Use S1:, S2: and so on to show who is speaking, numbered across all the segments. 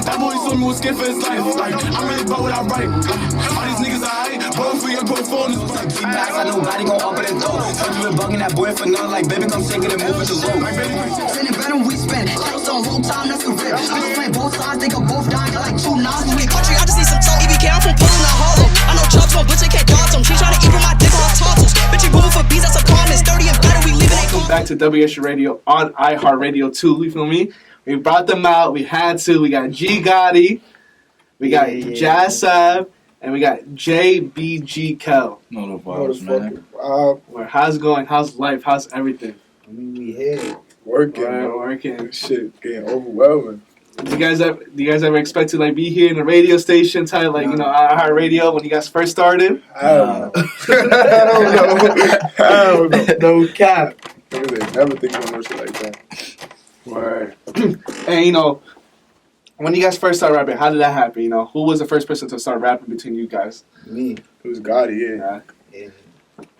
S1: That boy told me was scared for his life. Like, I'm really about what I write. All these niggas I hate, both for your phone is right.
S2: Keep bags, I know body gon' open and throw. Heard you been bugging that boy for nothing, like baby, come shake it and move it to road. Sending venom, we spend. Checks on whole time, that's the rip. Bitch playing both sides, they gon' both die like 2 9s.
S3: Get country, I just need some talk. EBK, I'm from Brooklyn, not Harlem. I know Chubbs won't butcher, can't dodge them. She tryna eat with my dick on her tonsils. Bitch, you moving for bees, that's a promise. 30 and better, we leaving it.
S4: Welcome back to WSJU Radio on iHeartRadio 2. You feel me? We brought them out. We had to. We got Gee Gotti. We got Jah Sav. And we got JBG Kel.
S5: No, the vibes, man.
S4: How's it going? How's life? How's everything?
S6: I mean, we here.
S7: Working,
S4: working.
S7: Shit, getting overwhelming.
S4: Do you guys ever expect to like be here in a radio station type like iHeartRadio when you guys first started?
S7: I don't know.
S6: No cap.
S7: Niggas never think of no shit like that.
S4: Word. And when you guys first started rapping, how did that happen? Who was the first person to start rapping between you guys?
S6: Me.
S7: It was Gotti, yeah.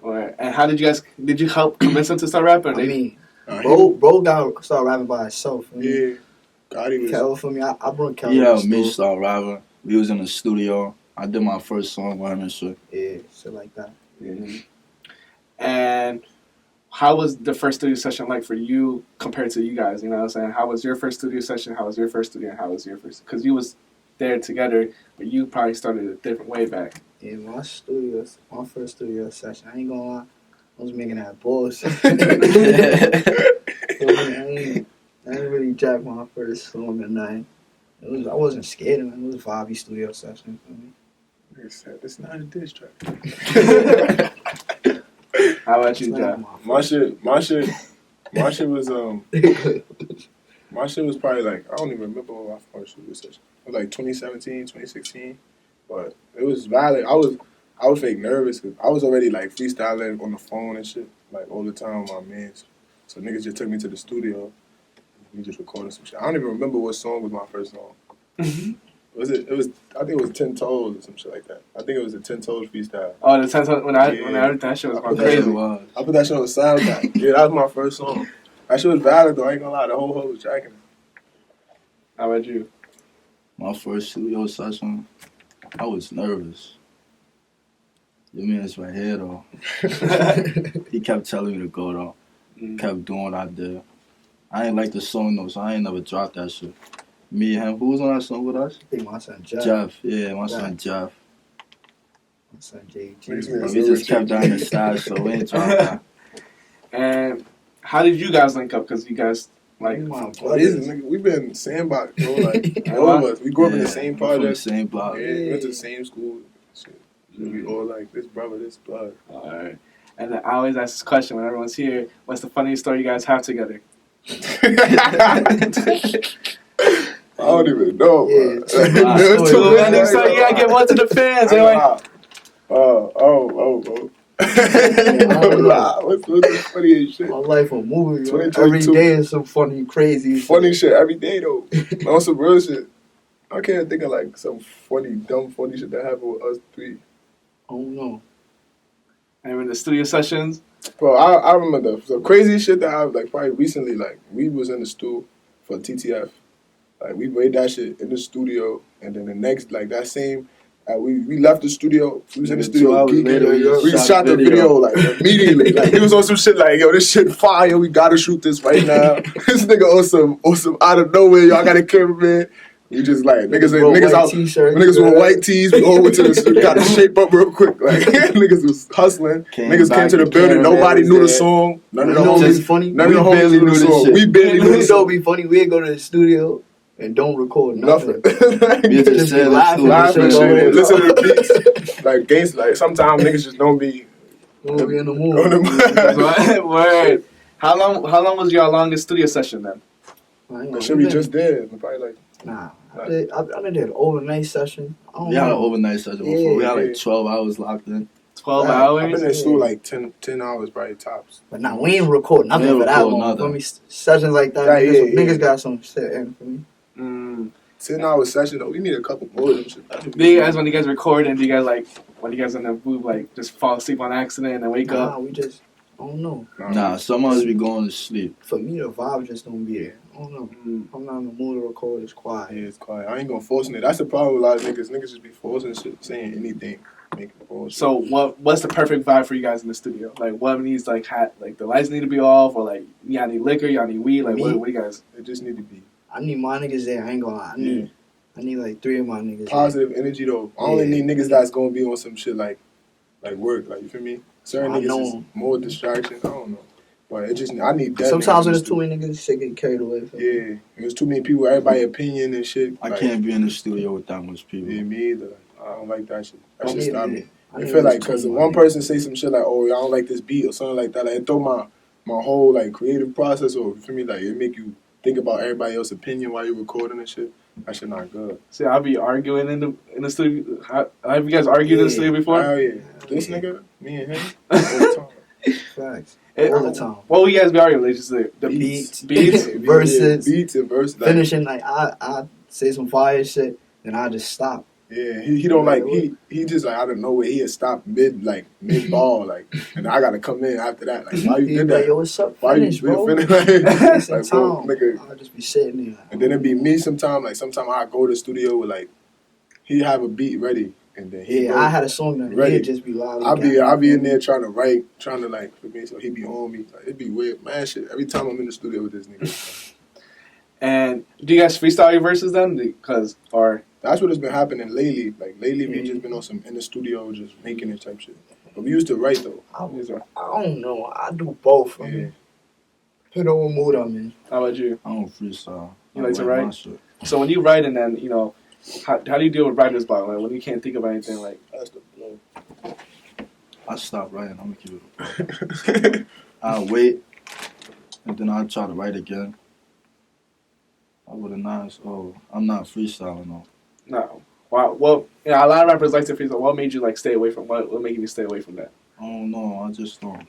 S4: Word. And how did you help convince them to start rapping?
S6: Bro got to start rapping by himself.
S7: Yeah. Gotti was...
S6: Kel for me, I brought Kel.
S5: Yeah, me start rapping. We was in the studio. I did my first song with him and shit.
S6: Yeah, shit like that.
S4: Mm-hmm. And how was the first studio session like for you compared to you guys? You know what I'm saying? How was your first studio session? How was your first studio? And how was your first? Because you was there together, but you probably started a different way back.
S6: Yeah, my first studio session, I ain't gonna lie, I was making that bullshit. I didn't really jack my first song at night. I wasn't scared of it. It was a vibey studio session for me.
S7: It's not a diss track.
S4: How about you, Jah?
S7: My shit was my shit was probably like, I don't even remember what my first studio session. It was like 2017, 2016, but it was valid. I was fake nervous because I was already like freestyling on the phone and shit like all the time with my mans. So niggas just took me to the studio. We just recorded some shit. I don't even remember what song was my first song. I think it was 10 Toes or some shit like that. I think it was a 10 Toes freestyle.
S4: Oh, the 10 Toes, when I heard that shit was my crazy.
S7: I put that shit on the SoundCloud. Yeah, that was my first song. That shit was valid though, I ain't gonna lie, the whole hood was jacking it.
S4: How about you?
S5: My first studio session, I was nervous. You mean it's right here though. He kept telling me to go though. Kept doing what I did. I ain't like the song though, so I ain't never dropped that shit. Me and him, who was on that song with us?
S6: I think my son Jeff.
S5: Jeff, yeah, my son Jeff.
S6: My son JG.
S5: We just kept down the side, so we ain't dropped that.
S4: And how did you guys link up? Because you guys, like...
S7: We've been sandbox, bro. Like, all of us. We grew up in the same project.
S5: The same block.
S7: Yeah, we went to the same school. Shit. We all like, this brother, this blood.
S4: All right. And then I always ask this question when everyone's here. What's the funniest story you guys have together?
S7: I don't even know.
S4: Yeah, there's too many, so you gotta get one to the fans. Anyway.
S7: What's the funniest shit?
S6: My life a movie. Every day is some funny, crazy
S7: shit every day though. On some real shit. I can't think of like some funny, dumb, funny shit that happened with us three.
S6: Oh no.
S4: And in the studio sessions.
S7: Bro, I remember the crazy shit that happened like probably recently. Like we was in the studio for TTF. Like we made that shit in the studio, and then the next like that same. We left the studio. We was in the studio. We shot the video like immediately. Like he was on some shit like, yo, this shit fire. We gotta shoot this right now. This nigga awesome out of nowhere. Y'all got a cameraman. We just like niggas with white tees. We all went to the studio. Got to shape up real quick. Like niggas was hustling. Niggas came to the building. Nobody knew the song. None of the homies. None of the homies knew the song. We barely knew the song.
S6: Don't be funny. We'd go to the studio. And don't record nothing.
S5: We just
S7: laughing and shit. Listen to the beats. Like gangsta. Like sometimes niggas just don't be
S6: in the mood.
S4: Word. How long was your longest studio session then?
S7: That should be just there. Probably like.
S6: Nah. I did an overnight session.
S5: We had an overnight session before. We had like 12 hours locked in.
S4: 12 hours?
S7: I've been in school like 10 hours probably tops.
S6: But nah, we ain't record nothing for that long. For me, sessions like that, niggas got some shit in for me.
S7: 10-hour session though, we need a couple more of them shit.
S4: Do you guys, when you guys record, and do you guys like, when you guys in the booth, like just fall asleep on accident and then wake up?
S6: Nah, we just, I don't know.
S5: Nah, some of us be going to sleep.
S6: For me, the vibe just don't be there. I don't know. If I'm not in the mood to record, it's quiet.
S7: Yeah, it's quiet. I ain't gonna force it. That's the problem with a lot of niggas. Niggas just be forcing shit, saying anything, making bullshit.
S4: So what's the perfect vibe for you guys in the studio? Like what needs like the lights need to be off, or like y'all need liquor, y'all need weed, like what you guys?
S7: It just need to be
S6: I need my niggas there. I ain't gonna lie. I need like 3 of my niggas.
S7: positive energy though. I only need niggas that's gonna be on some shit like work. Like you feel me? Certain niggas is more distraction. I don't know. But it just I need that.
S6: Sometimes when there's too many niggas, shit get carried away.
S7: Yeah, there's too many people. Everybody opinion and shit.
S5: I can't be in the studio with that much people.
S7: Yeah, me either. I don't like that shit. That shit
S6: Yeah,
S7: stop
S6: yeah.
S7: me. I feel like because one person say some shit like, "Oh, I don't like this beat" or something like that, like it throw my whole like creative process off. You feel me? Like it make you think about everybody else's opinion while you're recording and shit. That shit not good.
S4: See, I'll be arguing in the studio. Have you guys argued in the studio before?
S7: Oh yeah, this nigga, me and him, all the time.
S6: Facts. All the time.
S4: What will you guys be arguing? Like just the
S6: Beats.
S4: verses.
S7: Beats and verses. Like,
S6: Finishing, like, I say some fire shit, then I just stop.
S7: yeah, he don't like he just like I don't know where he had stopped mid ball like, and I gotta come in after that. Like why you did that?
S6: Like, yo, what's up?
S7: Why
S6: Finish,
S7: you
S6: bro.
S7: finish? Like bro, nigga.
S6: I'll just be sitting there.
S7: And then it be me sometimes. Like sometimes I go to the studio with like he have a beat ready, and then he
S6: I had a song that
S7: ready.
S6: he'd just be loud.
S7: I'll be in there trying to write, trying to like for me, so he be on me. Like, it'd be weird, man. Shit. Every time I'm in the studio with this nigga.
S4: And do you guys freestyle your verses then? Because
S7: That's what has been happening lately. Like lately, we just been on some in the studio, just making it type shit. But we used to write though.
S6: I don't know. I do both. I mean, depending on what mood I'm in.
S4: How about you?
S5: I don't freestyle.
S4: You like to write? So when you write and then, how do you deal with writer's block? Like when you can't think of anything, like
S7: That's the blow.
S5: I stop writing. I'm gonna keep it. I'll wait, and then I'll try to write again. I would have nice. Oh, I'm not freestyling though.
S4: no. Wow. Well, a lot of rappers like to freestyle. What made you like stay away from what made you stay away from that?
S5: I don't know. I just don't.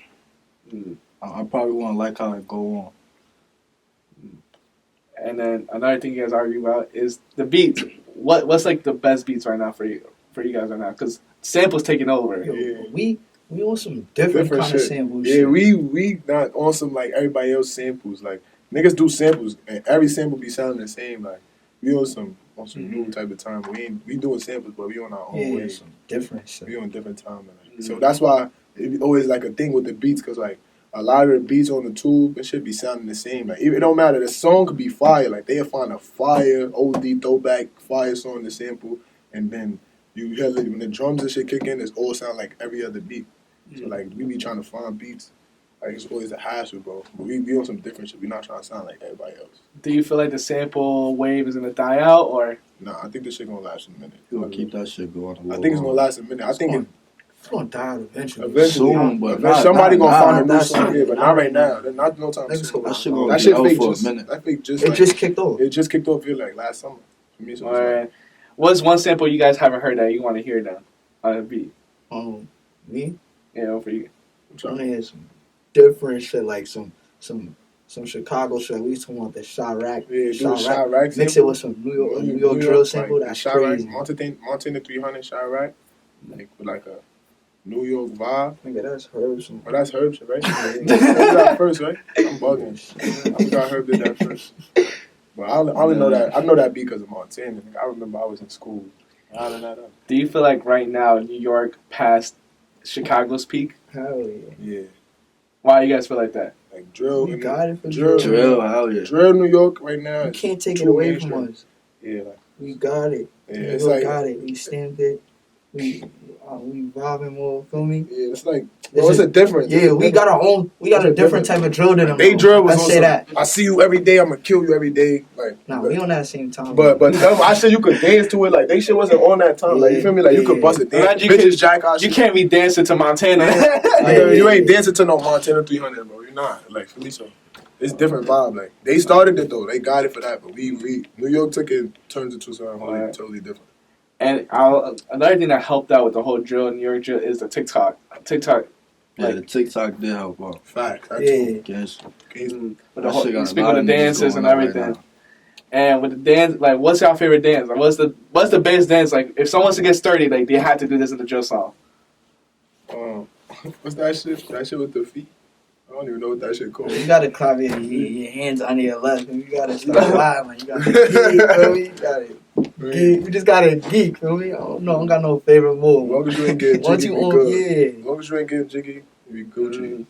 S5: I probably won't like how it go on.
S4: And then another thing you guys argue about is the beats. What's like the best beats right now for you guys right now? Because samples taking over.
S7: Yeah.
S6: We on some different kind
S7: shit.
S6: of samples.
S7: Yeah, we not on some like everybody else samples. Like niggas do samples and every sample be sounding the same. Like we on some new type of time. We doing samples, but we on our own way.
S6: Some different shit.
S7: We on different time. Like, so that's why it always like a thing with the beats, because like a lot of the beats on the tube, it should be sounding the same. Like it don't matter. The song could be fire. Like they'll find a fire OD throwback fire song to sample, and then you hear like, when the drums and shit kick in, it all sound like every other beat. So like we be trying to find beats. Like it's always a hassle, bro. But we on some different shit. We not trying to sound like everybody else.
S4: Do you feel like the sample wave is gonna die out, or?
S7: Nah, I think this shit gonna last a minute.
S5: You gonna keep that shit going?
S7: I think it's gonna last a minute. I think
S6: It's gonna die out eventually.
S7: eventually,
S5: Soon, but
S7: somebody gonna find a new
S6: not
S7: song here, but not right now. Not no time
S6: Niggas
S7: soon.
S6: gonna-
S5: That shit gonna
S7: That
S5: be
S7: shit
S5: out
S7: fake
S5: for
S7: just.
S5: a minute.
S7: That fake just.
S6: It
S7: like,
S6: just kicked off.
S7: It just kicked off here like last summer. For me, so it's like,
S4: Alright. What's one sample you guys haven't heard that you want to hear now on a beat?
S6: Me?
S4: For you.
S6: I'm trying to hear some different shit, like some Chicago shit. We talking about the Chirac.
S7: yeah, do a shot rack.
S6: Mix it with some New York drill sample.
S7: Like,
S6: That's
S7: shot rack,
S6: crazy.
S7: Montana 300 shot rack, like with like a New York vibe.
S6: Nigga, that's Herb.
S7: Oh, that's Herb shit, right? That's that first, right? I'm bugging. I forgot Herb did that first. But I only know that. I know that beat because of Montana. Like, I remember I was in school. I don't know that.
S4: Do you feel like right now New York passed Chicago's peak?
S6: Hell yeah.
S7: Yeah,
S4: Why you guys feel like that?
S7: like drill.
S6: We got it for
S7: drill.
S5: Drill, hell yeah.
S7: Drill, New York, right now.
S6: You
S7: is
S6: can't take it
S7: too
S6: away
S7: mainstream.
S6: from us.
S7: Yeah, like,
S6: We got it.
S7: yeah,
S6: We
S7: it's like
S6: got it. We stamped it. We vibing more. Feel me?
S7: yeah, it's like bro, it's a difference.
S6: Yeah, we got our own. We got a different type of drill than them.
S7: They drill was
S6: Let's
S7: on
S6: say
S7: some,
S6: that.
S7: I see you every day. I'm gonna kill you every day. Like,
S6: Nah, we on that same time.
S7: but them, I said you could dance to it. Like they shit wasn't on that time. Like you feel me? Like you could bust it.
S4: Imagine
S7: Bitches jack out.
S4: You can't be dancing to Montana.
S7: You ain't dancing to no Montana 300, bro. You're not. Like for me, so it's different vibe. Like they started it though. They got it for that. But we New York took it, turned it to something totally different.
S4: And another thing that helped out with the whole drill, New York drill, is the TikTok.
S5: Yeah, the TikTok did help out.
S7: Fact.
S6: Yeah.
S5: Yes.
S4: With
S5: That
S4: the whole,
S5: shit got
S4: you
S5: a
S4: speak
S5: lot
S4: of the
S5: of niggas
S4: dances and
S5: going on right
S4: everything.
S5: now.
S4: And with the dance, like, what's your favorite dance? Like, what's the best dance? Like, if someone wants to get sturdy, like, they have to do this in the drill song.
S7: What's that shit? That shit with the feet. I don't even know what that shit called.
S6: You gotta clap your hands under your left, and you gotta start wilding. You gotta geek, feel me? You gotta geek. You just gotta geek, feel me? I don't got no favorite move.
S7: As long as you ain't getting
S6: Once
S7: jiggy,
S6: you
S7: we
S6: on,
S7: good.
S6: yeah.
S7: As long as you ain't getting jiggy, we Gucci.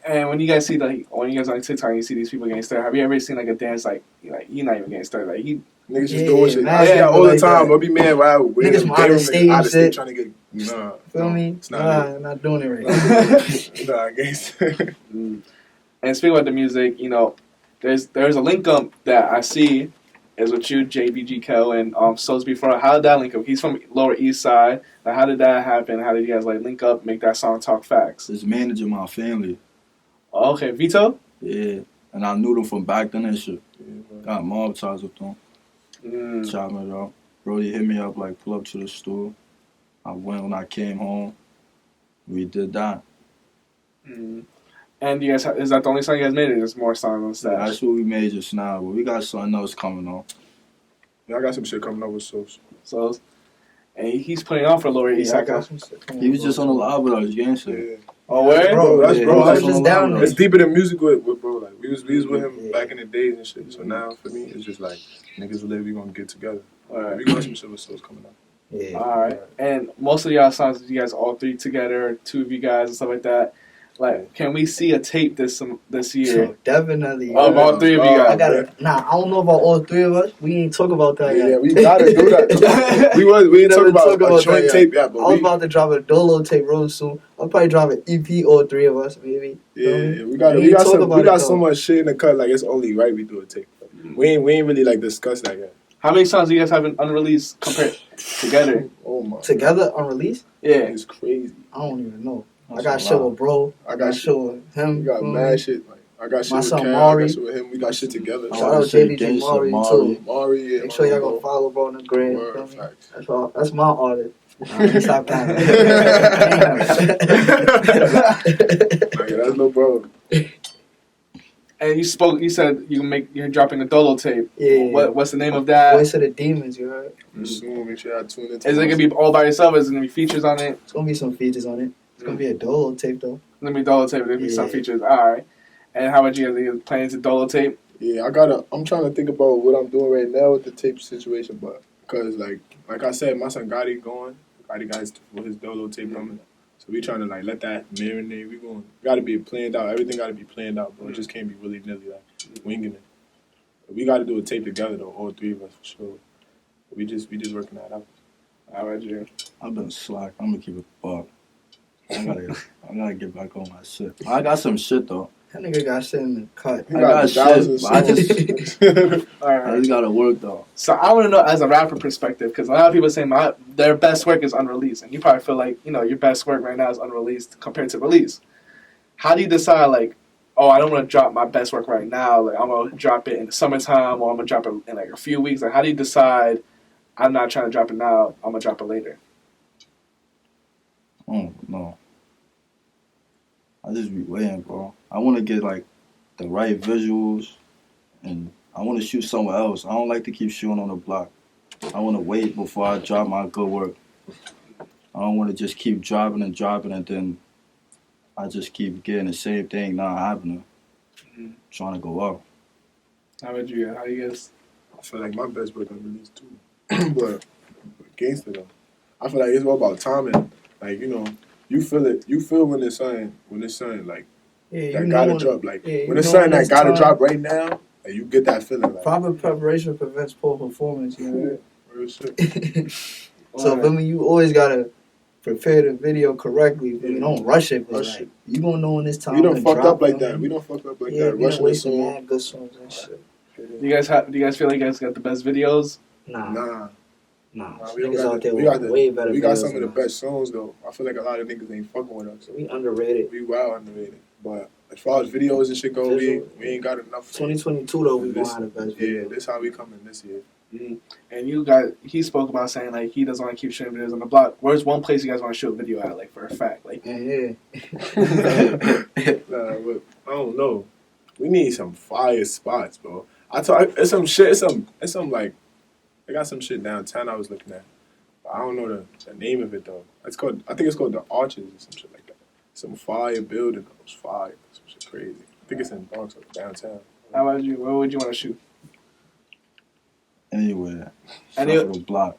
S4: And when you guys see when you guys on TikTok and you see these people getting started, have you ever seen like a dance like you're not even getting started? Like
S7: Niggas just
S6: Yeah,
S7: doing shit.
S6: man,
S7: I see that all the
S6: like
S7: time.
S6: that.
S7: I'll be mad while we're
S6: Niggas from out of state and shit.
S7: trying to get. Nah.
S6: Feel me?
S7: It's not
S6: Nah, not doing it right.
S7: Nah, I guess.
S4: And speaking about the music, there's a link up that I see is with you, JBG Kel, and Sosby Front. How did that link up? He's from Lower East Side. Like, how did that happen? How did you guys link up, make that song talk facts?
S5: His manager, my family.
S4: Oh, okay, Vito.
S5: Yeah, and I knew them from back then and shit. Got mob ties with them.
S4: Mm.
S5: Chopping it up. Brody hit me up like, pull up to the store. I went when I came home. We did that.
S4: Mm. And you guys, is that the only song you guys made, or there's more songs on Stash?
S5: That's what we made just now, but we got something else coming on.
S7: Yeah, I got some shit coming up with Sos.
S4: So, and he's putting on for Lower East
S6: Yeah, I
S4: Side.
S6: got some shit coming
S5: He was
S6: up.
S5: just on the live with us, gang shit.
S7: Yeah.
S4: Oh, where?
S7: Bro, that's
S5: Yeah,
S7: bro.
S6: I was
S7: That's
S6: just down there.
S7: It's deeper than music with bro. Like we was with him
S6: Yeah.
S7: back in the days and shit. So now for me, it's just like niggas literally gonna get together.
S4: Alright.
S7: We got some shit with Sos coming up.
S6: Yeah.
S4: All right. And most of y'all songs, you guys all three together, two of you guys and stuff like that. Like, can we see a tape this year
S6: So definitely.
S4: of all three of you guys?
S6: I don't know about all three of us. We ain't talk about that
S7: Yeah,
S6: yet.
S7: we gotta do that. we didn't
S6: Never
S7: talk about a joint
S6: that
S7: tape yet,
S6: I
S7: but
S6: was about to drop a Dolo tape real soon. I'll probably drop an EP, all three of us, maybe.
S7: yeah, we
S6: ain't
S7: got
S6: talk about it,
S7: so
S6: though.
S7: much shit in the cut. Like it's only right we do a tape. We ain't really like discussed that yet.
S4: How many songs do you guys have in unreleased compared together?
S7: Oh my,
S6: Together, unreleased?
S4: Yeah.
S7: it's crazy.
S6: I don't even know.
S5: That's
S6: I got
S5: a
S6: shit
S5: lot.
S6: with bro.
S7: I got
S6: shit with him.
S7: We got mad shit. Like I got shit
S6: My
S7: with
S6: son
S7: Cam. I
S6: Mari.
S7: got shit with him. We got shit together.
S6: Shout out JBG Mari, too.
S7: Mari, yeah,
S6: Make sure y'all
S7: bro.
S6: go follow bro on the gram.
S7: Word,
S6: Feel me?
S7: facts.
S6: That's all. That's my artist. Stop counting.
S7: Like, that's no problem.
S4: And you said you're dropping a Dolo tape.
S6: Yeah.
S4: What's the name of that?
S6: Voice of the Demons, you heard?
S7: Soon, make sure I tune into.
S4: Is it gonna be all by yourself? Is it gonna be features on it?
S6: It's gonna be some features on it. It's gonna be a Dolo tape though.
S4: It's gonna be Dolo tape. There's gonna be some
S6: Yeah.
S4: features. All right. And how about you guys? Are you planning to Dolo tape?
S7: Yeah, I'm trying to think about what I'm doing right now with the tape situation, but because like I said, my son Gotti going. Gotti got his Dolo tape coming. So we trying to like let that marinate. We gotta be planned out. Everything gotta be planned out, bro. It just can't be willy nilly like winging it. But we gotta do a tape together though, all three of us for sure. We just working that out.
S4: All right, Jay.
S5: I've been slack. I'm gonna keep it buck. I gotta get back on my shit. I got some shit though.
S6: That nigga got shit in the cut.
S7: He
S5: I got
S7: thousands.
S5: shit, but
S4: All
S5: I
S4: right.
S5: just gotta work though.
S4: So I want to know, as a rapper perspective, because a lot of people say their best work is unreleased, and you probably feel like your best work right now is unreleased compared to release. How do you decide like, oh, I don't want to drop my best work right now. Like I'm gonna drop it in the summertime, or I'm gonna drop it in like a few weeks. Like how do you decide? I'm not trying to drop it now. I'm gonna drop it later.
S5: Oh no. I just be waiting, bro. I want to get like the right visuals, and I want to shoot somewhere else. I don't like to keep shooting on the block. I want to wait before I drop my good work. I don't want to just keep dropping, and then I just keep getting the same thing not happening. Trying to go up.
S4: How about you? How do you guys?
S7: I feel like my best work unreleased too. but gangster though. I feel like it's all about timing. Like, you feel it. You feel when it's something like
S6: Yeah,
S7: that gotta drop. Like
S6: yeah,
S7: when it's
S6: you know
S7: something
S6: when
S7: that
S6: it's
S7: gotta
S6: time.
S7: drop right now, like you get that feeling. Like,
S6: Proper preparation prevents poor performance, you know?
S7: real shit.
S6: So, feel me, you always gotta prepare the video correctly. Feel me? Don't rush it, but
S7: Rush
S6: like,
S7: it.
S6: you gonna know when it's time
S7: We don't
S6: to
S7: fucked
S6: drop,
S7: up like
S6: feel
S7: that.
S6: me?
S7: We don't fucked up like
S6: Yeah,
S7: that.
S6: we
S7: Rushing
S6: don't
S7: the
S6: waste
S7: song.
S6: mad good songs and shit.
S4: Do you guys feel like you guys got the best videos?
S6: Nah.
S7: Nah,
S6: Niggas
S7: we don't
S6: out
S7: got
S6: there
S7: we
S6: with
S7: got the,
S6: way better
S7: we got
S6: videos
S7: some of the
S6: than us.
S7: best songs though. I feel like a lot of niggas ain't fucking with us.
S6: We underrated.
S7: We well underrated. But as far as videos and shit go, we ain't got enough.
S6: 2022 though, we gonna have the best
S7: Yeah,
S6: videos.
S7: this how we coming this year.
S4: And he spoke about saying like he doesn't want to keep shooting videos on the block. Where's one place you guys want to shoot a video at, like for a fact? Like
S6: Yeah.
S7: Nah, but I don't know. We need some fire spots, bro. It's some shit. It's some like, I got some shit downtown I was looking at. But I don't know the name of it though. I think it's called the Arches or some shit like that. some fire building. It was fire. Some shit crazy. I think it's in Bronx or downtown.
S4: How about you? Where would you want to shoot?
S5: Anywhere.
S4: Any-
S5: South of the block.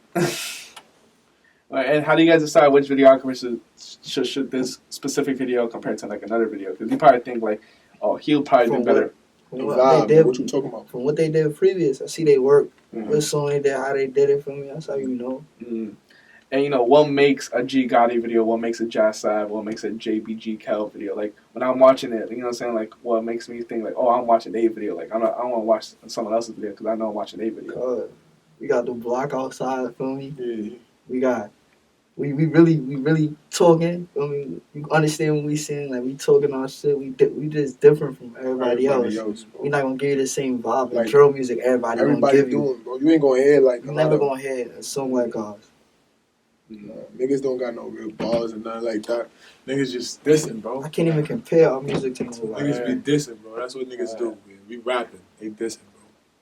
S4: And how do you guys decide which videographer should shoot this specific video compared to like another video? Because you probably think like, oh, he'll probably do better.
S7: The
S6: What
S7: vibe,
S6: they did,
S7: what you talking about?
S6: from what they did previous, I see they work.
S4: Mhm.
S6: What song they did, how they did it for me. That's how you know.
S4: Mm. And you know, what makes a Gee Gotti video? What makes a Jah Sav? What makes a JBG Kel video? Like when I'm watching it, you know what I'm saying? Like what makes me think like, oh, I'm watching a video. Like I don't want to watch someone else's video because I know I'm watching a video.
S6: We got the block outside, feel me?
S7: Yeah.
S6: We really talking. I mean, you understand what we saying? Like we talking our shit. We just different from everybody else.
S7: Bro.
S6: We not gonna give you the same vibe
S7: Like,
S6: and drill music everybody gonna give you.
S7: doing, bro. You ain't gonna hear like
S6: You never gonna hear a song like ours.
S7: niggas don't got no real bars and nothing like that. Niggas just dissing, bro.
S6: I can't even compare our music to nobody.
S7: Niggas be dissing, bro. That's what niggas do. Man. We rapping, they dissing,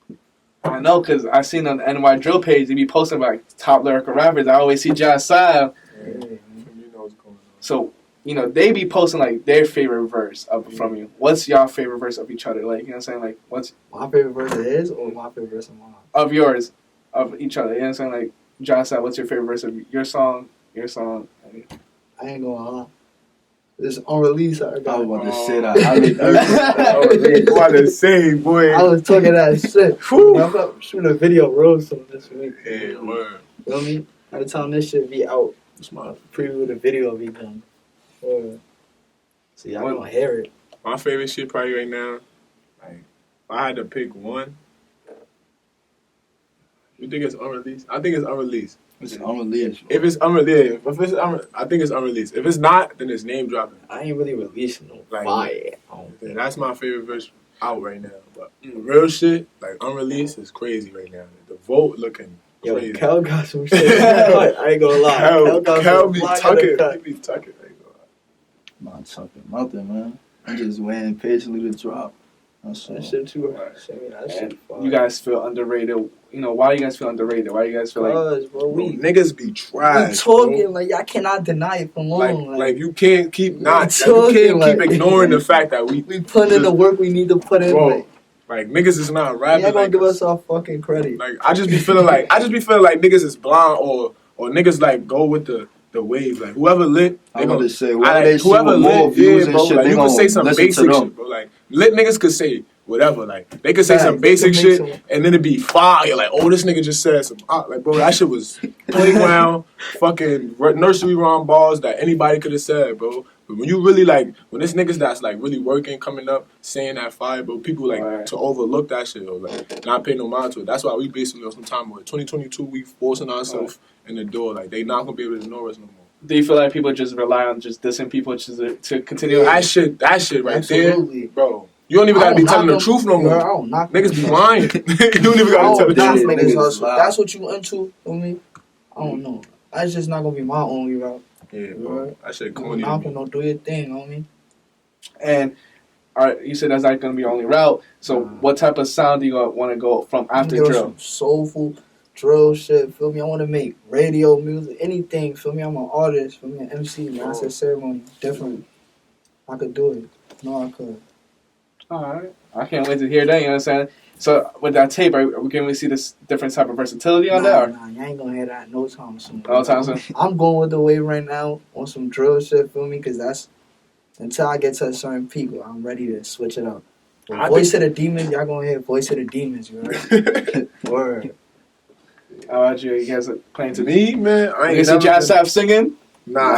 S7: bro.
S4: I know because I seen on the NY Drill page they be posting about like, top lyrical rappers. I always see Jah Sav.
S7: You know what's going on.
S4: So you know they be posting like their favorite verse from you. What's your favorite verse of each other? Like you know what I'm saying? Like what's
S6: My favorite verse of his or my favorite verse of mine?
S4: of yours of each other? You know what I'm saying? Like Jahsav, what's your favorite verse of your song? Your song.
S6: I ain't gonna lie. This unreleased. I
S5: I
S6: got.
S5: was about to say that. I was
S7: What to say, boy?
S6: I was talking that shit. I'm about to shoot a video roast on this week.
S7: Yeah, word.
S6: You know what I mean? By the time this shit be out,
S7: That's my
S6: preview of the video will be done. So y'all gonna hear it.
S7: My favorite shit probably right now. Like, if I had to pick one, you think it's unreleased? I think it's unreleased.
S5: It's unreleased.
S7: If it's unreleased, I think it's unreleased. If it's not, then it's name dropping.
S6: I ain't really releasing no
S7: Like,
S6: fire.
S7: Yeah, that's my favorite verse out right now. But real shit, like unreleased, is crazy right now. The vote looking
S6: Yo,
S7: crazy.
S6: Kel got some shit. I ain't gonna lie.
S7: Kel be
S6: fly in
S7: tucking.
S6: the cut.
S7: He be tucking. I ain't gonna lie.
S5: Not talking nothing, man. I'm just waiting patiently to drop. That's all.
S6: That shit too hard. That shit fire.
S4: You guys feel underrated. You know why you guys feel underrated? Why you guys feel like
S6: Cause, bro,
S7: Bro,
S6: we
S7: niggas be trash.
S6: we talking
S7: bro.
S6: like y'all cannot deny it for long.
S7: Like you can't keep not.
S6: We
S7: Like, you
S6: talking,
S7: can't keep
S6: like-
S7: ignoring the fact that we
S6: put in the work we need to put in.
S7: Bro, like niggas is not rapping.
S6: Y'all gonna
S7: like
S6: give us our fucking credit.
S7: Like I just be feeling like niggas is blind or niggas like go with the wave. Like whoever lit,
S5: I
S7: they
S5: want
S7: gonna
S5: to say, they see
S7: whoever
S5: with more
S7: lit,
S5: views
S7: yeah,
S5: and
S7: bro.
S5: shit,
S7: Like
S5: they
S7: you can
S5: gonna
S7: say some
S5: listen to
S7: basic
S5: them.
S7: shit, bro. Like lit niggas could say whatever. Like they could say some
S6: Facts.
S7: basic
S6: They can
S7: shit,
S6: make some-
S7: and then it'd be fire. Like oh, this nigga just said some like bro, that shit was playground, fucking nursery rhyme bars that anybody could have said, bro. But when you really like, when this niggas that's like really working, coming up, saying that fire, bro, people like
S4: Right.
S7: to overlook that shit or like not pay no mind to it. That's why we basically on some time with 2022, we forcing ourselves in the door. Like they not gonna be able to ignore us no more.
S4: do you feel like people just rely on just dissing people to continue?
S7: That shit right
S6: Absolutely.
S7: there, bro. You don't even gotta be telling the truth no
S6: I
S7: more.
S6: don't knock
S7: Niggas
S6: them.
S7: be lying. You don't even
S6: I
S7: gotta tell
S6: don't
S7: the
S6: knock
S7: truth.
S6: niggas
S5: Niggas
S6: hustle.
S5: lie.
S6: That's what you into for me. I don't know. That's just not gonna be my only route.
S7: Yeah, bro. That shit corny.
S6: Knock them, don't do your thing, homie.
S4: And all right, you said that's not going to be your only route. So what type of sound do you want to go from after
S6: Give us
S4: drill?
S6: some soulful drill shit. Feel me? I want to make radio music, anything. Feel me? I'm an artist. Feel me? An MC, master ceremony, different. I could do it. No, I could.
S4: All right, I can't wait to hear that. You know what I'm saying? So with that tape, are we going to see this different type of versatility on that? Or?
S6: Nah, you ain't gonna hear that no time soon.
S4: No time soon?
S6: I'm going with the wave right now on some drill shit, feel me? Because that's, until I get to a certain peak, I'm ready to switch it up. But Voice of the Demons, y'all gonna hear Voice of the Demons, you heard? Word.
S4: How about you? You guys are playing to
S7: Me, man, I
S4: You
S7: ain't
S4: see
S7: never
S4: Jah
S7: been-
S4: Sav singing?
S7: Nah,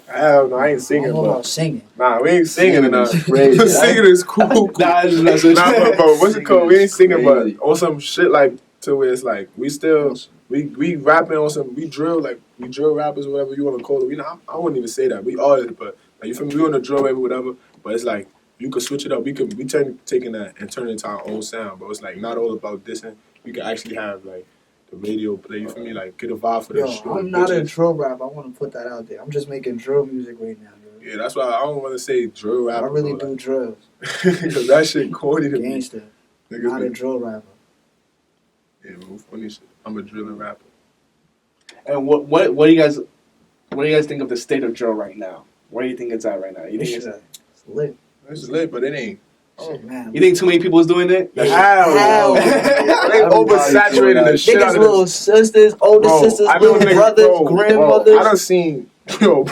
S7: hell no, I ain't
S6: I
S7: singing,
S6: don't know
S7: bro.
S6: about singing.
S7: Nah, we ain't singing enough.
S5: Crazy.
S7: Singing is cool.
S4: Nah, I just mess with
S7: Nah,
S4: you.
S7: bro, what's it called? We ain't singing, but
S5: Crazy.
S7: on some shit like to where it's like we still we rapping on some we drill rappers or whatever you want to call it. I wouldn't even say that. We artists, but like you feel me? We on the drill wave or whatever. But it's like you could switch it up. We taking that and turn it into our own sound. But it's like not all about dissing. We can actually have like the radio play. You feel me? Like get a vibe for
S6: Yo,
S7: that shit.
S6: I'm not a drill rapper. I want to put that out there. I'm just making drill music right now, yo.
S7: Yeah, that's why I don't want to say drill rap.
S6: I really do drills.
S7: Because that shit corny to me.
S6: Gangster.
S7: Niggas
S6: Not a
S7: be-
S6: drill rapper.
S7: Yeah, bro, funny shit. I'm a drilling rapper.
S4: And what do you guys what do you guys think of the state of drill right now? Where do you think it's at right now? You think
S6: It's lit.
S7: It's lit, but it ain't.
S6: Shit, man.
S4: you think too many people is doing it?
S6: Hell.
S7: They oversaturated the shit out
S6: Niggas'
S7: of
S6: little
S7: this.
S6: sisters, older
S7: Bro,
S6: sisters,
S7: I know
S6: little
S7: niggas,
S6: brothers,
S7: bro,
S6: grandmothers.
S7: I done seen, bro,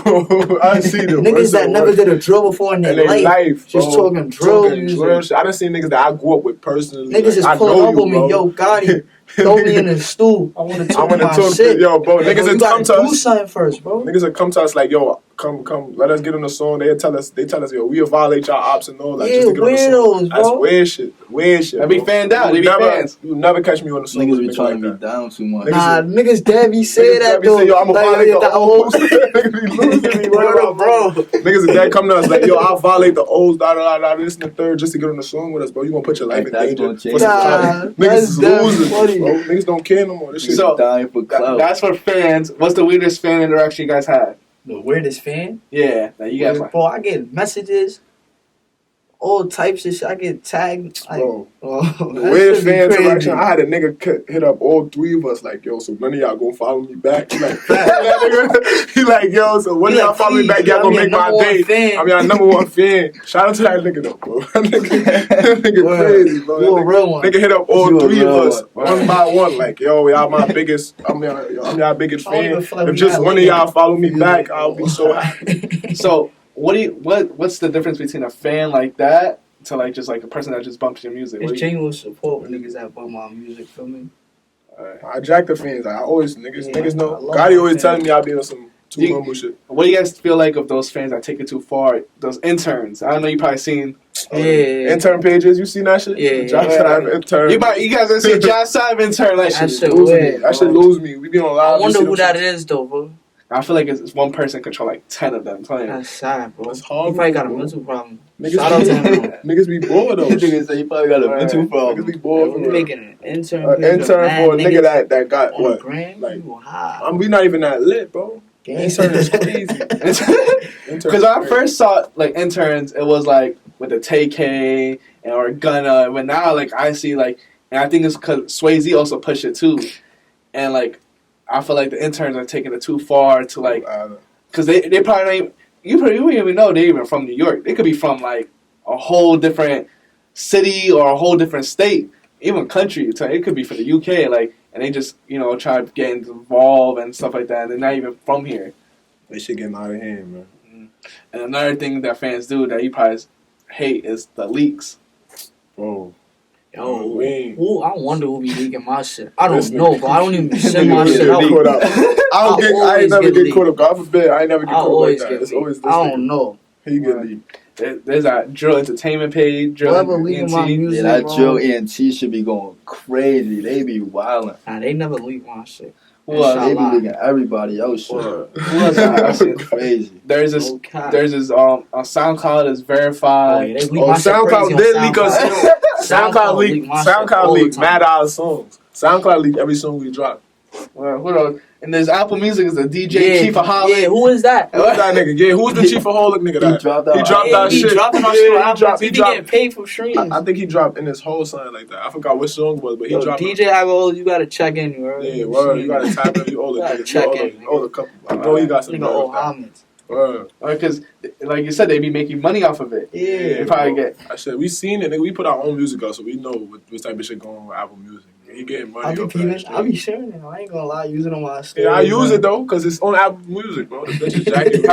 S7: I seen the
S6: Niggas
S7: worst
S6: that
S7: of
S6: never
S7: worst
S6: did a drill before in their life. Just
S7: bro.
S6: talking drill music.
S7: shit. I done seen niggas that I grew up with personally.
S6: Niggas just
S7: I
S6: pulling
S7: know
S6: up
S7: you,
S6: on me,
S7: bro.
S6: yo, Gotti, throw me in the stool. I want to talk my shit.
S7: Yo, bro,
S6: Like,
S7: niggas
S6: you
S7: that come
S6: gotta
S7: to
S6: do
S7: us.
S6: something first, bro.
S7: Niggas that come to us like, yo, come, let us get on the song. They tell us, yo, we'll violate y'all ops and all that just to get on the song.
S6: Weirdos, bro.
S7: That's weird shit.
S4: They be
S7: bro.
S4: fanned out. They be fans.
S7: You never catch me on the song.
S5: Niggas
S7: with a
S5: be
S7: nigga
S5: trying
S7: like
S5: to
S7: that.
S5: be down too much.
S6: Nah, niggas Debbie say
S7: Niggas
S6: that
S7: be
S6: though.
S7: say, yo, I'ma violate the
S6: that
S7: O's. Niggas be losing me, bro. Niggas that come to us like, yo, I'll violate the O's, this and the third, just to get on the song with us, bro. You gonna put your life in
S5: That's
S7: danger.
S5: gonna change.
S7: For some
S6: Nah,
S7: time. Niggas
S6: that's
S7: is
S6: damn
S7: losing,
S6: funny.
S7: bro. Niggas don't care no more. This shit.
S4: So,
S5: dying for clout.
S4: That's for fans. What's the weirdest fan interaction you guys had?
S6: The weirdest fan?
S4: Yeah, that you guys like.
S6: Bro, I get messages, all types of shit. I get tagged. Like,
S7: Bro,
S6: the
S7: the weird fan interaction. I had a nigga hit up all three of us like, yo, so none of y'all gonna follow me back. He like, he like, yo, so when y'all follow me back, y'all gonna make my day. I'm your number one fan. Shout out to that nigga though, bro. That nigga crazy, bro.
S6: You a real one.
S7: Nigga hit up all
S5: You a
S7: three of
S5: real
S7: us
S5: one.
S7: one by one, like, yo, y'all my biggest. I'm y'all biggest
S6: I don't
S7: fan.
S6: even feel like
S7: If
S6: we
S7: just
S6: got
S7: one of
S6: linked.
S7: y'all follow me back, I'll be so happy.
S4: So, what's the difference between a fan like that to like just like a person that just bumps your music?
S6: It's genuine support when niggas that bump my music, feel me?
S7: I jack the fans. Like, I always niggas
S6: I
S7: know.
S6: love
S7: Gotti
S6: my
S7: always
S6: fans.
S7: telling me I be on some too humble shit.
S4: What do you guys feel like of those fans that take it too far? Those interns. I don't know. You probably seen.
S7: Intern pages, you seen that shit?
S6: Yeah,
S7: Jah
S6: yeah.
S7: Sav intern.
S4: You guys have seen Jah Sav intern. Like,
S6: That shit
S7: lose me.
S6: weird,
S7: That shit
S6: bro.
S7: lose me. We be on live.
S6: I wonder
S7: you see
S6: who
S7: them
S6: that
S7: shit.
S6: is though, bro.
S4: I feel like it's one person control like 10 of them. Playing.
S6: That's sad, bro.
S7: That's
S6: He
S7: horrible,
S6: probably got a
S7: bro.
S6: mental problem.
S7: Niggas
S6: Shout out to him.
S7: Niggas be bored though.
S5: Niggas say you probably got a mental
S7: Niggas
S5: problem.
S7: be bored for
S6: We
S7: real.
S6: making an intern.
S7: An
S6: page of
S7: intern
S6: mad
S7: for a nigga
S6: niggas
S7: that got
S6: on
S7: what?
S6: gram.
S7: Like,
S6: You high.
S7: we not even that lit, bro. Intern is crazy.
S4: Because when I first saw like interns, it was like with the TK and or Gunna. But now like I see like, and I think it's because Swayze also pushed it too, and like I feel like the interns are taking it too far to like, because they probably don't even, you don't even know they're even from New York. They could be from like a whole different city or a whole different state, even country. So it could be from the UK, like, and they just try to get involved and stuff like that. And they're not even from here.
S7: This shit getting out of hand, man.
S4: And another thing that fans do that you probably hate is the leaks.
S7: Bro.
S6: Yo,
S7: we-
S6: who? I wonder who be leaking my shit. I don't
S7: This
S6: know,
S7: nigga-
S6: but I don't even
S7: This
S6: send
S7: nigga
S6: my
S7: get
S6: shit out.
S7: caught up. I
S6: always
S7: never
S6: get
S7: get
S6: leaked.
S7: caught up. God forbid, I ain't never get
S6: I
S7: caught up like
S6: always
S7: that.
S6: get
S7: It's always
S6: leaked.
S7: this
S6: I
S7: nigga.
S6: don't know.
S7: He get leaked.
S4: There's that drill entertainment page, drill
S6: Whoever leaking my
S4: ENT.
S6: music,
S5: Yeah, that
S6: bro.
S5: drill ENT should be going crazy. They be wildin'.
S6: Nah, they never leak my shit.
S4: Well,
S5: They be
S6: Inshallah.
S5: leaking everybody else shit.
S4: Who else I seen?
S5: Crazy.
S4: There's this
S6: No cap.
S4: on SoundCloud is
S6: Oh,
S4: verified.
S6: yeah, they leak my shit
S7: SoundCloud
S6: crazy
S7: did
S6: on
S7: leak us.
S6: SoundCloud.
S7: SoundCloud leaked.
S6: my shit
S7: SoundCloud
S6: all the
S7: leaked
S6: time.
S7: mad our songs. SoundCloud leaked every song we dropped.
S4: What else? And there's Apple Music is the DJ
S6: Yeah,
S4: Chief of Holland.
S6: yeah, who is that?
S7: Who's that nigga? Yeah, who's the chief of Holic nigga? That
S5: dropped out.
S7: He dropped
S6: Yeah,
S7: that
S6: he
S7: shit.
S6: dropping our
S7: Yeah,
S6: shit
S7: he
S6: on Apple.
S7: dropped.
S6: He
S7: He
S6: be getting
S7: dropped.
S6: paid for streams.
S7: I think he dropped in his whole sign like that. I forgot which song it was, but he
S6: Yo,
S7: dropped.
S6: DJ Agol, you gotta check in, bro.
S7: Yeah, word. You gotta tap in. You owe the
S6: Gotta
S7: niggas.
S6: check
S7: You
S6: in,
S7: owe the couple. I know he got some.
S6: Nigga,
S7: nerve
S6: owe
S7: with that.
S6: homage.
S7: Word.
S4: Because, like you said, they be making money off of it.
S6: Yeah,
S4: They probably
S7: bro.
S4: get.
S7: I said we seen it, nigga. We put our own music out, so we know what type of shit going on with Apple Music. He getting money.
S6: I be
S7: off
S6: peeping.
S7: that shit.
S6: I be sharing it. I ain't gonna lie, use it on my story.
S7: Yeah, I use it though, cause it's on Apple Music, bro. The bitch is jacking.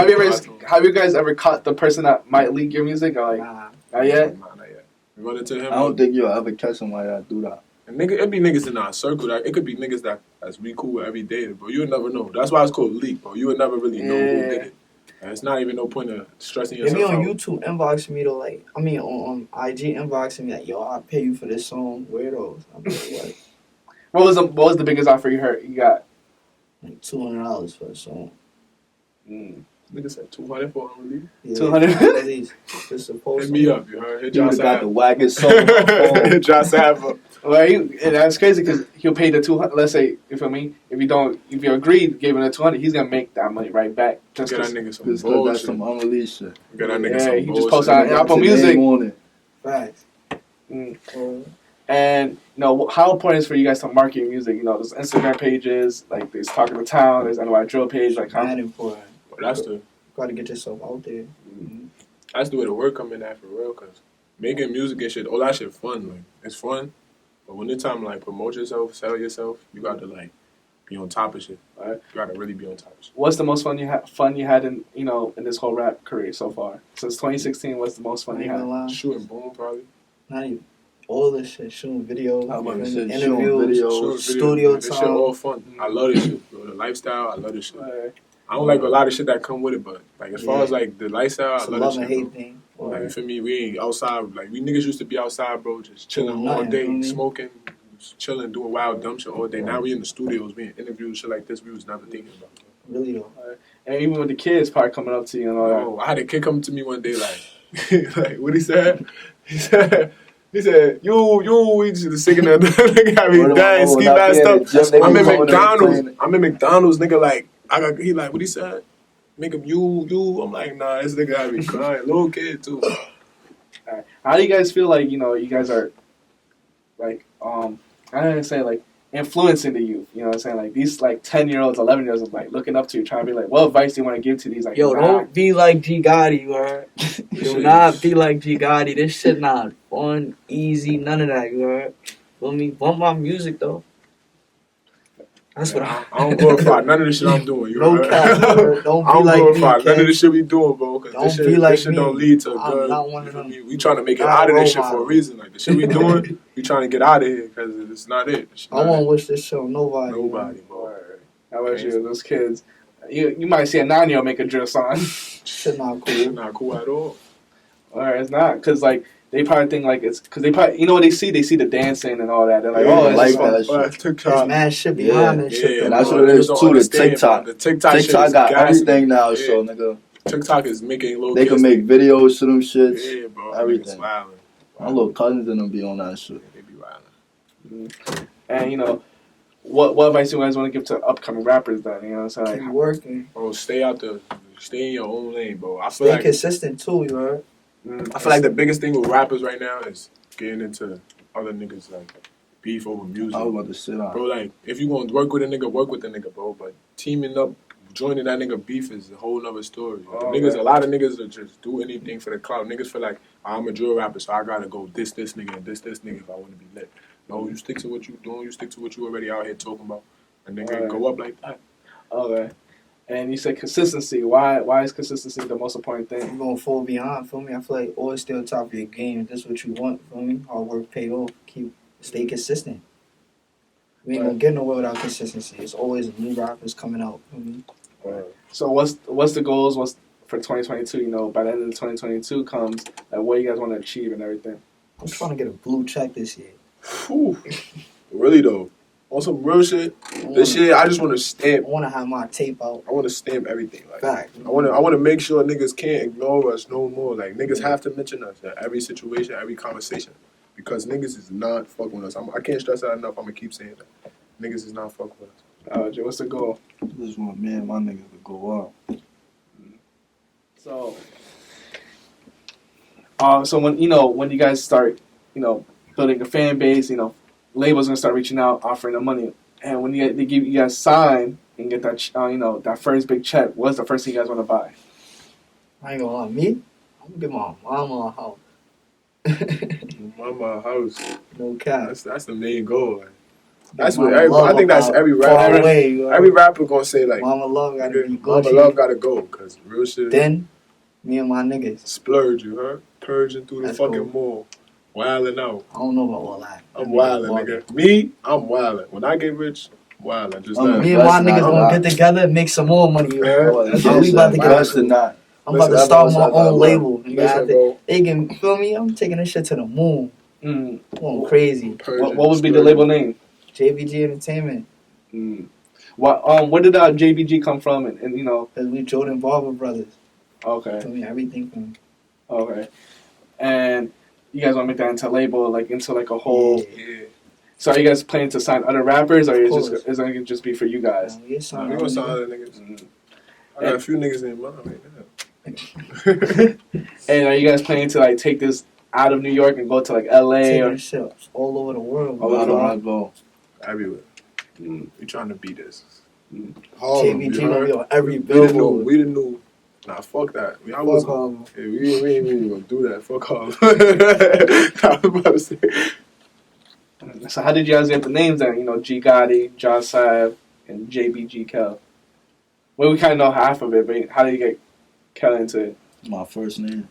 S4: Have you guys ever caught the person that might leak your music? Or like,
S6: Nah.
S4: not yet?
S7: Nah, not yet. We run into him.
S5: I don't think you'll ever catch somebody that do that.
S7: And nigga, it be niggas in our circle. That it could be niggas that's we cool with every day, bro. You would never know. That's why it's called leak, bro. You would never really know who did it. And it's not even no point of stressing
S6: If
S7: yourself
S6: you on
S7: out.
S6: YouTube inbox me though, like on IG inboxing me like, yo, I'll pay you for this song. Weirdos. I'm like, what?
S4: What was the biggest offer you got?
S6: Like $200 for a song.
S7: Nigga said 200 for unreleased.
S6: Yeah,
S4: 200?
S6: Just supposed
S7: Hit me up, you heard? Hit
S5: You
S7: Jah
S5: would've got the
S7: Sav.
S5: wackest song on the phone.
S7: Hit Jah Sav up.
S4: Well, and that's crazy because he'll pay the 200. Let's say, you feel me? If you agreed, gave him the 200, he's gonna make that money right back. Just
S7: Get that
S4: 'cause-
S7: nigga some
S5: Just 'cause that's
S7: bullshit.
S5: some unreleased shit.
S7: Get that nigga
S4: Yeah,
S7: some
S4: he just
S7: bullshit.
S4: posted on Apple
S5: Today
S4: Music.
S5: morning.
S6: Facts.
S4: And how important is it for you guys to market your music? There's Instagram pages, like there's Talking to Town, there's NY Drill page, like how.
S6: Mad important.
S7: But that's the
S6: Gotta get yourself out there.
S7: that's the way the work come in at for real. Cause making music and shit, all that shit fun. Like it's fun, but when it's time to like promote yourself, sell yourself, you got to like be on top of shit. Right? You got to really be on top of shit.
S4: What's the most fun you had in in this whole rap career so far? Since 2016, what's the most fun you had?
S7: Shooting Boom probably.
S6: Not even all this shit, shooting videos,
S5: interviews,
S6: studio
S7: This
S6: time.
S7: shit all fun. I love this shit, bro. The lifestyle, I love this shit. I don't like a lot of shit that come with it, but like as far as like the lifestyle,
S6: It's
S7: I
S6: a
S7: love
S6: love
S7: this
S6: and
S7: shit,
S6: hate
S7: bro.
S6: thing.
S7: Like for me, we ain't outside. Like we niggas used to be outside, bro, just chilling
S6: Doing
S7: all
S6: nothing,
S7: day,
S6: you know what I mean?
S7: smoking, chilling, doing wild dumb shit all day. Now we in the studios, being interviewed, shit like this. We was never thinking about.
S6: Really though.
S4: And even with the kids probably coming up to you and all that.
S7: Oh, I had a kid come to me one day, like, like what he said. He said, you, we just singing that nigga got me dying, ski mask stuff. I'm in McDonald's, nigga, like, he like, what he said? Make him you. I'm like, nah, this nigga got me crying. Little kid, too.
S4: Right. How do you guys feel like, you guys are, like, I don't even say, like, influencing the youth, you know what I'm saying? Like, these, like, 10-year-olds, 11-years-olds, like, looking up to you, trying to be like, what advice do you want to give to these, like,
S6: Don't be like Gee Gotti, right? Do not be like Gee Gotti. This shit not fun, easy, none of that, you heard? Feel me? Bump my music, though. That's what
S7: I don't glorify none of the shit I'm doing. You
S6: No
S7: heard?
S6: cap, you heard? Don't
S7: I
S6: be
S7: don't
S6: like
S7: glorify
S6: me,
S7: none of the
S6: kid.
S7: shit we doing, bro. Cause
S6: Don't
S7: this shit,
S6: be like
S7: this shit
S6: me.
S7: don't lead to
S6: I'm
S7: good.
S6: not one of them.
S7: We trying to make it
S6: Not
S7: out of
S6: a
S7: this shit
S6: role
S7: for a
S6: model.
S7: reason. Like the shit we doing, we trying to get out of here because it's not it. It's
S6: I
S7: not
S6: won't
S7: it.
S6: wish this shit on nobody.
S7: Nobody, bro.
S4: How about you, those kids? You might see a 9-year-old make a drill song.
S6: Shit not cool.
S7: It's not cool at all.
S4: Or it's not, because, like, they probably think, like, it's, because they probably, you know what they see? They see the dancing and all that. They're like,
S7: Yeah,
S4: it's
S5: like
S4: just fun.
S5: that shit.
S7: But TikTok,
S6: There's mad shit behind that shit.
S7: yeah,
S5: And that's
S7: bro,
S5: what it is
S7: niggas don't
S5: too, the
S7: understand,
S5: TikTok.
S7: bro. The TikTok shit
S5: TikTok
S7: is
S5: got
S7: gassy.
S5: everything now,
S7: Yeah.
S5: so nigga.
S7: TikTok is making little
S5: They
S7: kids
S5: can make videos to them shits.
S7: Yeah, bro.
S5: everything.
S7: Niggas
S5: My little cousins and them be on that shit.
S7: They be wildin'.
S4: And, what advice do you guys want to give to upcoming rappers then? You know what I'm saying?
S6: Keep
S4: Like,
S6: working.
S7: Bro, stay in your own lane, bro. I feel
S6: Stay
S7: like
S6: consistent too, you heard?
S7: I feel like the biggest thing with rappers right now is getting into other niggas like beef over music.
S5: I was about to sit on.
S7: Bro, like if you gonna work with a nigga, work with the nigga, bro. But teaming up, joining that nigga beef is a whole nother story. Niggas, a lot of niggas will just do anything for the clout. Niggas feel like I'm a drill rapper, so I gotta go this nigga and this nigga if I want to be lit. No, you stick to what you doing. You stick to what you already out here talking about, and nigga go up like that.
S4: Okay. And you said consistency. Why is consistency the most important thing?
S6: You're gonna fall behind, feel me? I feel like always stay on top of your game. If that's what you want, feel me? Hard work pay off. Stay consistent. We ain't gonna get nowhere without consistency. It's always new rappers coming out, feel me?
S4: So what's the goals? What's for 2022? By the end of 2022 comes, like, what you guys want to achieve and everything.
S6: I'm trying to get a blue check this year.
S7: Whew. Really though, on some real shit. This year, I just want to stamp.
S6: I want to have my tape out.
S7: I want to stamp everything. Like,
S6: Back.
S7: I want to make sure niggas can't ignore us no more. Like niggas have to mention us in every situation, every conversation, because niggas is not fucking with us. I can't stress that enough. I'm gonna keep saying that. Niggas is not fucking with us.
S4: Jay, what's the goal?
S5: I just want me and my niggas to go up.
S4: So, so when you guys start, building a fan base, labels gonna start reaching out, offering them money, and when they give you guys sign and get that, that first big check, what's the first thing you guys want to buy?
S6: I ain't gonna lie, me? I'm gonna get my mama a house.
S7: Mama a house.
S6: No cap.
S7: That's the main goal. Like. That's
S6: Mama
S7: what everybody. I think that's
S6: about
S7: every
S6: far
S7: rapper.
S6: away,
S7: Every rapper gonna say like,
S6: Mama love gotta be
S7: Mama
S6: Gucci.
S7: love gotta go, cause real shit.
S6: Then, me and my niggas.
S7: Splurge, you heard? Purging through the
S6: That's
S7: fucking mall, wilding out.
S6: I don't know about all that.
S7: I'm wilding, nigga. Me, I'm wilding. When I get rich, I'm wilding. Just that.
S6: Me and my niggas gonna get together and make some more money, you heard? That's what we about to get
S5: Best or
S6: into.
S5: not.
S6: I'm about to start my own label.
S7: Listen, bro.
S6: They can feel me. I'm taking this shit to the moon. Going crazy.
S7: Purging,
S4: What would be the label name?
S6: JBG Entertainment.
S4: Where did JBG come from? And
S6: Cause we Jordan Barber brothers.
S4: Okay.
S6: Feel me? Everything from.
S4: Okay. And you guys want to make that into a label, like into like a whole.
S7: Yeah.
S4: So are you guys planning to sign other rappers, or
S6: Of
S4: is it gonna just be for you guys?
S6: We
S7: gonna sign other niggas. I got a few niggas in mind right now.
S4: And are you guys planning to like take this out of New York and go to like LA
S6: Taking
S4: or
S6: shit all over the world.
S4: All over the world?
S5: Go
S7: Everywhere. We trying to beat this. Harlem,
S6: JBG
S7: you
S6: gonna
S7: heard?
S6: be on every
S7: We didn't know.
S6: billboard.
S7: We didn't know. Nah, fuck that. I
S6: Fuck
S7: wasn't.
S6: Harlem.
S7: Yeah, we ain't even gonna do that. Fuck Harlem. I was about to say.
S4: So how did you guys get the names then? You know, Gee Gotti, Jah Sav, and JBG Kel. Well, we kind of know half of it, but how did you get Kel into it?
S5: My first name.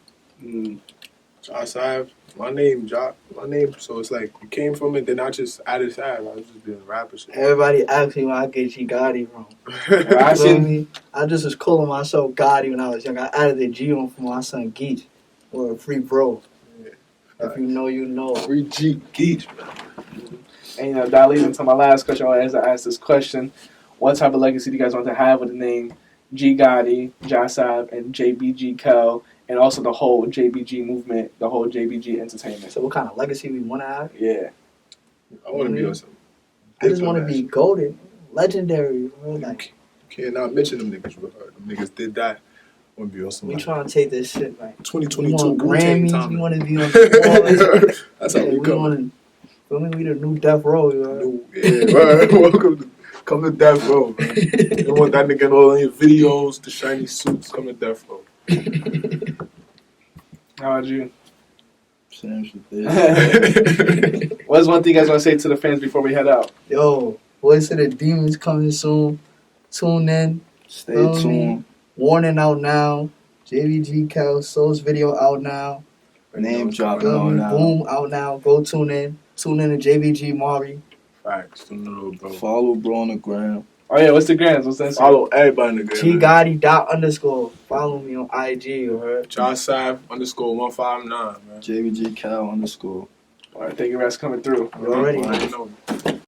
S7: Jah Sav. My name, so it's like, it came from it, then I just added Sav. I was just being a rapper. Shit.
S6: Everybody asks me where I get Gee Gotti from.
S4: I
S6: You feel
S4: seen
S6: me? I just was calling myself Gotti when I was young. I added the G on for my son Geach, or a free bro. If you know, you know.
S7: Free G Geach, man.
S4: And you know, that leads into my last question. I always ask this question: what type of legacy do you guys want to have with the name Gee Gotti, Jahsav, and JBG Kel, and also the whole JBG movement, the whole JBG entertainment?
S6: So what kind of legacy we want to have?
S4: Yeah.
S7: I want to be on some.
S6: I just want to be golden, legendary. Bro. Like,
S7: You cannot mention them niggas. Bro. Them niggas did that. I want to be on some.
S6: we
S7: Like,
S6: trying to take this shit like
S7: 2022
S6: we want
S7: Wu-Tang
S6: Grammys.
S7: time.
S6: We want to be on.
S7: That's how we come.
S6: Feel me? We the new Death Row. You know?
S7: Yeah, right. Welcome to come to Death Row, man. You want that nigga in all your videos, the shiny suits, come to Death Row.
S4: How about you?
S5: Same shit there.
S4: What's one thing you guys want to say to the fans before we head out?
S6: Yo, Voice of the Demons coming soon. Tune in.
S5: Stay
S6: Feel me?
S5: tuned.
S6: Warning out now. JBG Kel Soul's video out now.
S5: Name dropping
S6: Feel
S5: on
S6: me?
S5: now.
S6: Boom out now. Go tune in. Tune in to JBG Mari.
S7: Facts, to little bro.
S5: Follow bro on the gram.
S4: Oh yeah, what's the grams? What's that?
S7: Follow everybody in the game.
S6: Gee Gotti ._ Follow me on IG. You heard?
S7: Jah Sav _159, man.
S5: JBG Kel _.
S4: All right, thank you guys for coming through.
S6: You already
S7: I know.